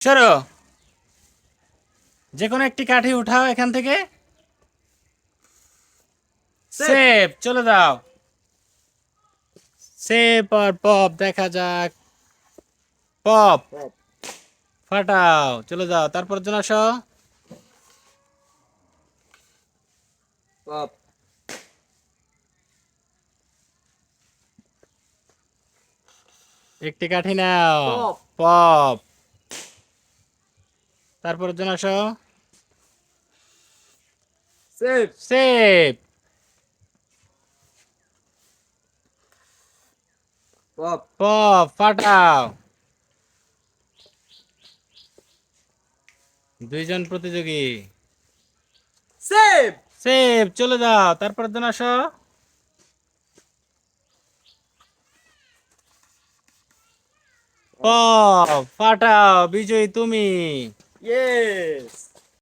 সরো, যে কোনো একটি কাঠি উঠাও এখান থেকে। সেভ, চলে যাও। সেভ আর পপ দেখা যাক। পপ, ফাটাও, চলে যাও। তারপর জন আসো। পপ, একটি কাঠি নাও। পপ, পপ, তারপর জন আসো। সেভ, সেভ, পপ, পপ, ফাটাও। দুইজন প্রতিযোগী। সেভ, সেভ, চলে যাও। তারপর জন আসো। পপ, ফাটাও। বিজয়ী তুমি। ইয়েস।